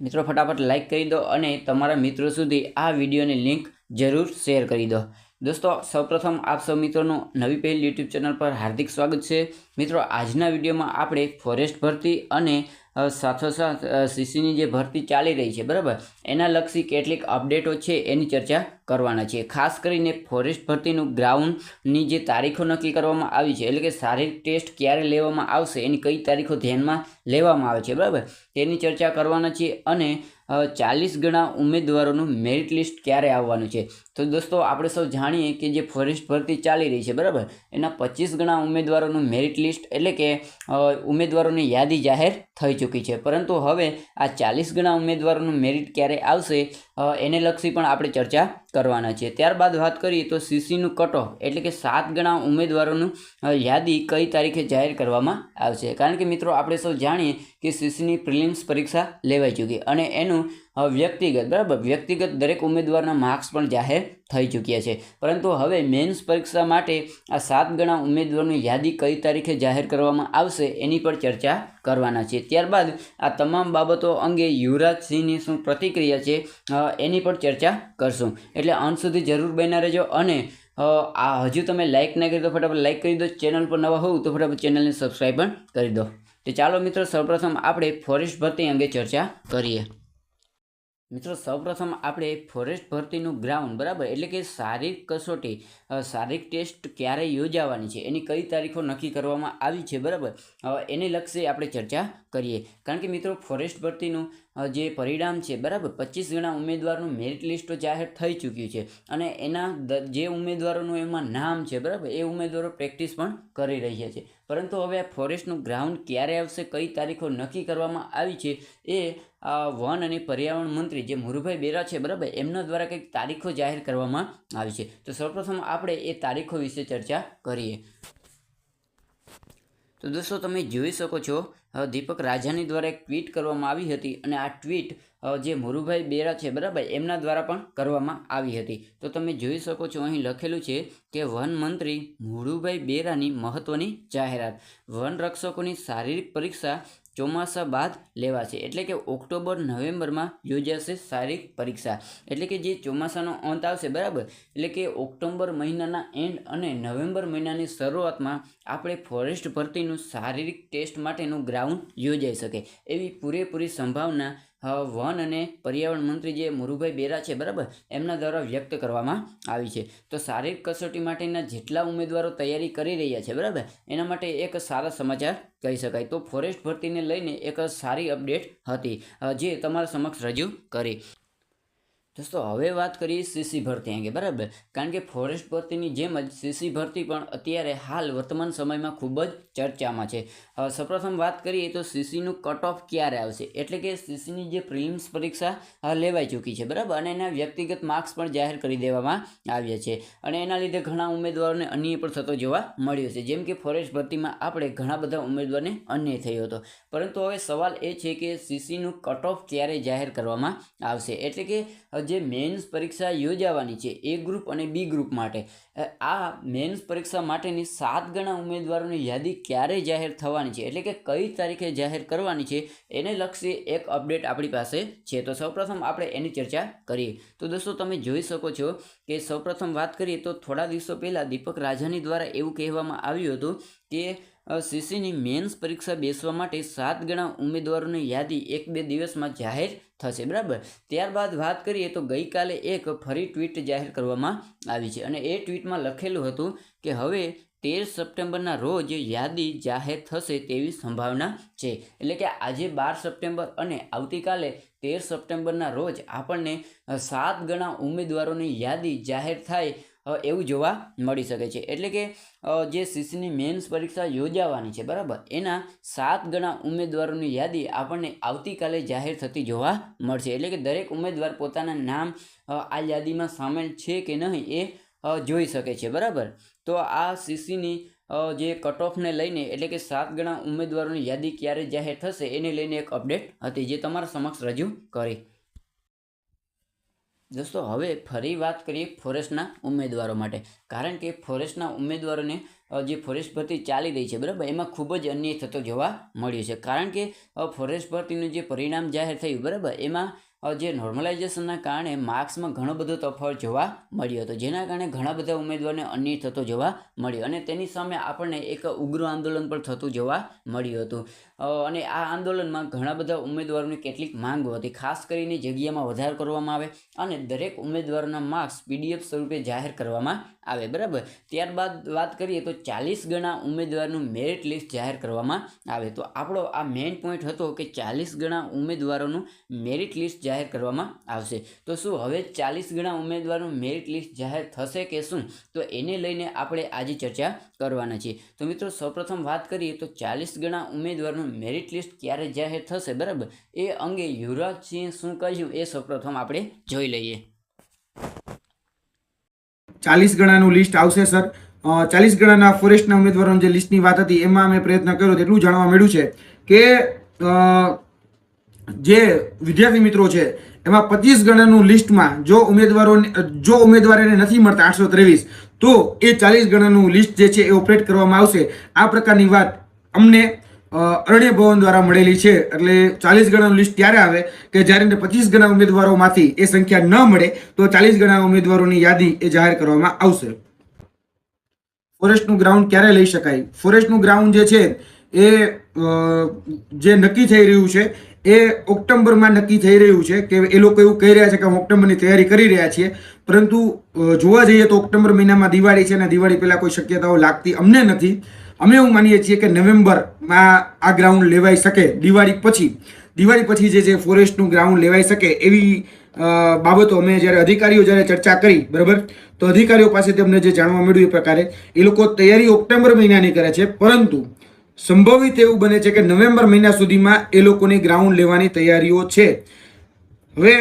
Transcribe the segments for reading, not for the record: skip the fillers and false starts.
મિત્રો ફટાફટ લાઇક કરી દો અને તમારા મિત્રો સુધી આ વિડીયોની લિંક જરૂર શેર કરી દો। દોસ્તો સૌપ્રથમ આપ સૌ મિત્રોનું નવી પહેલ યુટ્યુબ ચેનલ પર હાર્દિક સ્વાગત છે। મિત્રો આજના વિડીયોમાં આપણે ફોરેસ્ટ ભરતી અને સાથોસાથ સીસીની જે ભરતી ચાલી રહી છે બરાબર એના લક્ષી કેટલીક અપડેટો છે એની ચર્ચા કરવાના છે। ખાસ કરીને ફોરેસ્ટ ભરતીનું ગ્રાઉન્ડની જે તારીખો નક્કી કરવામાં આવી છે એટલે કે શારીરિક ટેસ્ટ ક્યારે લેવામાં આવશે એની કઈ તારીખો ધ્યાનમાં લેવામાં આવે છે બરાબર તેની ચર્ચા કરવાના છે। અને 40 ગણા ઉમેદવારોનું મેરિટ લિસ્ટ ક્યારે આવવાનું છે। તો દોસ્તો આપણે સૌ જાણીએ કે જે ફોરેસ્ટ ભરતી ચાલી રહી છે બરાબર એના 25 ગણા ઉમેદવારોનું મેરિટ લિસ્ટ એટલે કે ઉમેદવારોની યાદી જાહેર થઈ ચૂકી છે, પરંતુ હવે આ 40 ગણા ઉમેદવારોનું મેરિટ ક્યારે આવશે એને લક્ષી પણ આપણે ચર્ચા કરવાના છે। ત્યારબાદ વાત કરીએ તો સીસીનું કટ ઓફ એટલે કે 7 ગણા ઉમેદવારોનું યાદી કઈ તારીખે જાહેર કરવામાં આવશે, કારણ કે મિત્રો આપણે સૌ જાણીએ કે સીસીની પ્રિલિમ્સ પરીક્ષા લેવાઈ ચૂકી અને એનું વ્યક્તિગત દરેક ઉમેદવારના માર્ક્સ પણ જાહેર થઈ ચૂક્યા છે, પરંતુ હવે મેન્સ પરીક્ષા માટે આ 7 ગણા ઉમેદવારોની યાદી કઈ તારીખે જાહેર કરવામાં આવશે એની પર ચર્ચા કરવાના છે। ત્યારબાદ આ તમામ બાબતો અંગે યુવરાજસિંહની શું પ્રતિક્રિયા છે એની પર ચર્ચા કરશું, એટલે અંત સુધી જરૂર બન્યા રહેજો। અને આ હજુ તમે લાઇક ના કરી દો ફટાફટ લાઇક કરી દો, ચેનલ પર નવા હોવ તો ફટાફટ ચેનલને સબસ્ક્રાઈબ પણ કરી દો। તો ચાલો મિત્રો સૌપ્રથમ આપણે ફોરેસ્ટ ભરતી અંગે ચર્ચા કરીએ। મિત્રો સૌપ્રથમ આપણે ફોરેસ્ટ ભરતીનું ગ્રાઉન્ડ બરાબર એટલે કે શારીરિક કસોટી શારીરિક ટેસ્ટ ક્યારે યોજાવાની છે એની કઈ તારીખો નક્કી કરવામાં આવી છે બરાબર એને લક્ષી આપણે ચર્ચા કરીએ, કારણ કે મિત્રો ફોરેસ્ટ ભરતીનું જે પરિણામ છે બરાબર 25 ગણા ઉમેદવારોનું મેરિટ લિસ્ટ જાહેર થઈ ચૂક્યું છે અને એના જે ઉમેદવારોનું એમાં નામ છે બરાબર એ ઉમેદવારો પ્રેક્ટિસ પણ કરી રહ્યા છે, પરંતુ હવે આ ફોરેસ્ટનું ગ્રાઉન્ડ ક્યારે આવશે કઈ તારીખો નક્કી કરવામાં આવી છે એ વન અને પર્યાવરણ મંત્રી જે મુરુભાઈ બેરા છે બરાબર એમના દ્વારા કંઈક તારીખો જાહેર કરવામાં આવી છે। તો સૌપ્રથમ આપણે એ તારીખો વિશે ચર્ચા કરીએ। તો દોસ્તો તમે જોઈ શકો છો દીપક રાજાની દ્વારા એક ટ્વીટ કરવામાં આવી હતી અને આ ટ્વીટ જે મુરુભાઈ બેરા છે બરાબર એમના દ્વારા પણ કરવામાં આવી હતી। તો તમે જોઈ શકો છો અહીં લખેલું છે કે વન મંત્રી મુરુભાઈ બેરાની મહત્વની જાહેરાત, વન રક્ષકોની શારીરિક પરીક્ષા ચોમાસા બાદ લેવાશે, એટલે કે ઓક્ટોબર નવેમ્બરમાં યોજાશે શારીરિક પરીક્ષા, એટલે કે જે ચોમાસાનો અંત આવશે બરાબર એટલે કે ઓક્ટોબર મહિનાના એન્ડ અને નવેમ્બર મહિનાની શરૂઆતમાં આપણે ફોરેસ્ટ ભરતીનું શારીરિક ટેસ્ટ માટેનું ગ્રાઉન્ડ યોજાઈ શકે એવી પૂરેપૂરી સંભાવના વન અને પર્યાવરણ મંત્રી જે મુરુભાઈ બેરા છે બરાબર એમના દ્વારા વ્યક્ત કરવામાં આવી છે। તો શારીરિક કસોટી માટેના જેટલા ઉમેદવારો તૈયારી કરી રહ્યા છે બરાબર એના માટે એક સારા સમાચાર કહી શકાય। તો ફોરેસ્ટ ભરતીને લઈને એક સારી અપડેટ હતી જે તમારા સમક્ષ રજૂ કરી। દોસ્તો હવે વાત કરીએ સીસી ભરતી અંગે બરાબર, કારણ કે ફોરેસ્ટ ભરતીની જેમ જ સીસી ભરતી પણ અત્યારે હાલ વર્તમાન સમયમાં ખૂબ જ ચર્ચામાં છે। સૌપ્રથમ વાત કરીએ તો સીસીનું કટ ઓફ ક્યારે આવશે, એટલે કે સીસીની જે પ્રિલિમ્સ પરીક્ષા લેવાઈ ચૂકી છે બરાબર અને એના વ્યક્તિગત માર્ક્સ પણ જાહેર કરી દેવામાં આવ્યા છે અને એના લીધે ઘણા ઉમેદવારોને અન્યાય પણ થતો જોવા મળ્યો છે, જેમ કે ફોરેસ્ટ ભરતીમાં આપણે ઘણા બધા ઉમેદવારને અન્યાય થયો હતો, પરંતુ હવે સવાલ એ છે કે સીસીનું કટ ઓફ ક્યારે જાહેર કરવામાં આવશે, એટલે કે જે મેન્સ પરીક્ષા યોજાવાની છે એ ગ્રુપ અને બી ગ્રુપ માટે આ મેન્સ પરીક્ષા માટેની 7 ગણા ઉમેદવારોની યાદી ક્યારે જાહેર થવાની છે એટલે કે કઈ તારીખે જાહેર કરવાની છે એને લક્ષી એક અપડેટ આપણી પાસે છે। તો સૌપ્રથમ આપણે એની ચર્ચા કરીએ। તો દોસ્તો તમે જોઈ શકો છો કે સૌપ્રથમ વાત કરીએ તો થોડા દિવસો પહેલાં દીપક રાજાની દ્વારા એવું કહેવામાં આવ્યું હતું કે સીસીની મેન્સ પરીક્ષા બેસવા માટે 7 ગણા ઉમેદવારોની યાદી 1-2 દિવસમાં જાહેર થશે બરાબર। ત્યારબાદ વાત કરીએ તો ગઈકાલે એક ફરી ટ્વીટ જાહેર કરવામાં આવી છે અને એ ટ્વીટમાં લખેલું હતું કે હવે 13 સપ્ટેમ્બરના રોજ યાદી જાહેર થશે તેવી સંભાવના છે, એટલે કે આજે 12 સપ્ટેમ્બર અને આવતીકાલે 13 સપ્ટેમ્બરના રોજ આપણને 7 ગણા ઉમેદવારોની યાદી જાહેર થાય એવું જોવા મળી શકે છે, એટલે કે જે સીસીની મેન્સ પરીક્ષા યોજાવાની છે બરાબર એના 7 ગણા ઉમેદવારોની યાદી આપણને આવતીકાલે જાહેર થતી જોવા મળશે, એટલે કે દરેક ઉમેદવાર પોતાના નામ આ યાદીમાં સામેલ છે કે નહીં એ જોઈ શકે છે બરાબર। તો આ સીસીની જે કટ ઓફને લઈને એટલે કે 7 ગણા ઉમેદવારોની યાદી ક્યારે જાહેર થશે એને લઈને એક અપડેટ હતી જે તમારા સમક્ષ રજૂ કરી। દોસ્તો હવે ફરી વાત કરીએ ફોરેસ્ટના ઉમેદવારો માટે, કારણ કે ફોરેસ્ટના ઉમેદવારોને જે ફોરેસ્ટ ભરતી ચાલી રહી છે બરાબર, એમાં ખૂબ જ અન્યાય થતો જોવા મળ્યો છે. કારણ કે ફોરેસ્ટ ભરતીનું જે પરિણામ જાહેર થયું બરાબર, એમાં જે નોર્મલાઇઝેશનના કારણે માર્ક્સમાં ઘણો બધો તફાવત જોવા મળ્યો હતો, જેના કારણે ઘણા બધા ઉમેદવારને અન્યાય થતો જોવા મળ્યો અને તેની સામે આપણને એક ઉગ્ર આંદોલન પણ થતું જોવા મળ્યું હતું. અને આ આંદોલનમાં ઘણા બધા ઉમેદવારોની કેટલીક માંગો હતી, ખાસ કરીને જગ્યામાં વધારો કરવામાં આવે અને દરેક ઉમેદવારોના માર્ક્સ PDF સ્વરૂપે જાહેર કરવામાં આવે બરાબર. ત્યારબાદ વાત કરીએ તો 40 ગણા ઉમેદવારનું મેરિટ લિસ્ટ જાહેર કરવામાં આવે. તો આપણો આ મેઇન પોઈન્ટ હતો કે 40 ગણા ઉમેદવારોનું મેરિટ લિસ્ટ જાહેર કરવામાં આવશે. તો શું હવે 40 ગણા ઉમેદવારોનું મેરિટ લિસ્ટ જાહેર થશે કે શું, તો એને લઈને આપણે આજે ચર્ચા કરવાના છીએ. તો મિત્રો સૌપ્રથમ વાત કરીએ તો 40 ગણા ઉમેદવારનું મેરિટ લિસ્ટ ક્યારે જાહેર થશે બરાબર, એ અંગે યુવરાજસિંહે શું કહ્યું એ સૌપ્રથમ આપણે જોઈ લઈએ. 40 ગણાનું લિસ્ટ આવશે સર. 40 ગણાના ફોરેસ્ટના ઉમેદવારોની જે લિસ્ટની વાત હતી એમાં અમે પ્રયત્ન કર્યો તેટલું જાણવા મળ્યું છે કે જે વિદ્યાર્થી મિત્રો છે એમાં 25 ગણાનું લિસ્ટમાં જો ઉમેદવારોને નથી મળતા 823, તો એ 40 ગણાનું લિસ્ટ જે છે એ ઓપરેટ કરવામાં આવશે. આ પ્રકારની વાત અમને અરણ્ય ભવન દ્વારા મળેલી છે. એટલે 40 ગણાનું લિસ્ટ ત્યારે આવે કે જ્યારે 25 ગણા ઉમેદવારોમાંથી એ સંખ્યા ન મળે તો 40 ગણા ઉમેદવારોની યાદી એ જાહેર કરવામાં આવશે. ફોરેસ્ટનું ગ્રાઉન્ડ ક્યારે લઈ શકાય? ફોરેસ્ટનું ગ્રાઉન્ડ જે છે એ જે નક્કી થઈ રહ્યું છે એ ઓક્ટોબરમાં નક્કી થઈ રહ્યું છે કે એ લોકો એવું કહી રહ્યા છે કે અમે ઓક્ટોબરની તૈયારી કરી રહ્યા છીએ, પરંતુ જોવા જઈએ તો ઓક્ટોબર મહિનામાં દિવાળી છે અને દિવાળી પહેલાં કોઈ શક્યતાઓ લાગતી અમને નથી. અમે એવું માનીએ છીએ કે નવેમ્બરમાં આ ગ્રાઉન્ડ લેવાઈ શકે. દિવાળી પછી જે છે ફોરેસ્ટનું ગ્રાઉન્ડ લેવાઈ શકે એવી બાબતો અમે જ્યારે અધિકારીઓ જ્યારે ચર્ચા કરી બરાબર, તો અધિકારીઓ પાસેથી અમને જે જાણવા મળ્યું એ પ્રકારે એ લોકો તૈયારી ઓક્ટોબર મહિનાની કરે છે, પરંતુ સંભવિત એવું બને છે કે નવેમ્બર મહિના સુધીમાં એ લોકોની ગ્રાઉન્ડ લેવાની તૈયારીઓ છે. હવે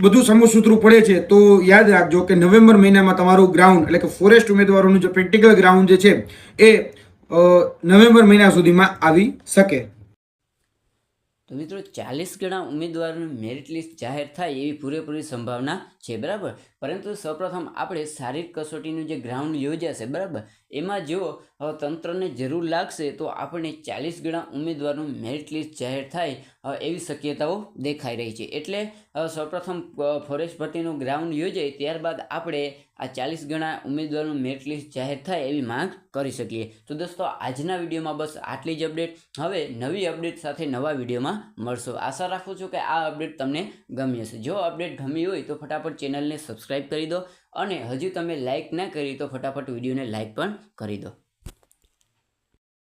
બધું સમસૂત્રું પડે છે તો યાદ રાખજો કે નવેમ્બર મહિનામાં તમારું ગ્રાઉન્ડ એટલે કે ફોરેસ્ટ ઉમેદવારોનું જે પ્રેક્ટિકલ ગ્રાઉન્ડ જે છે એ નવેમ્બર મહિના સુધીમાં આવી શકે. તો મિત્રો 40 ગણા ઉમેદવારોનું મેરિટ લિસ્ટ જાહેર થાય એવી પૂરેપૂરી સંભાવના છે બરાબર. પરંતુ સૌપ્રથમ આપણે શારીરિક કસોટીનું જે ગ્રાઉન્ડ યોજાશે બરાબર, એમાં જો તંત્રને જરૂર લાગશે તો આપણને 40 ગણા ઉમેદવારનું મેરિટ લિસ્ટ જાહેર થાય એવી શક્યતાઓ દેખાઈ રહી છે. એટલે સૌપ્રથમ ફોરેસ્ટ ભરતીનું ગ્રાઉન્ડ યોજાય ત્યારબાદ આપણે આ 40 ગણા ઉમેદવારનું મેરિટ લિસ્ટ જાહેર થાય એવી માંગ કરી શકીએ. તો દોસ્તો આજના વિડીયોમાં બસ આટલી જ અપડેટ. હવે નવી અપડેટ સાથે નવા વિડીયોમાં મળશો. આશા રાખું છું કે આ અપડેટ તમને ગમી હશે. જો અપડેટ ગમી હોય તો ફટાફટ ચેનલને સબસ્ક્રાઈબ કરી દો અને હજુ તમે લાઇક ના કરી તો ફટાફટ વિડીયોને લાઇક પણ કરી દો.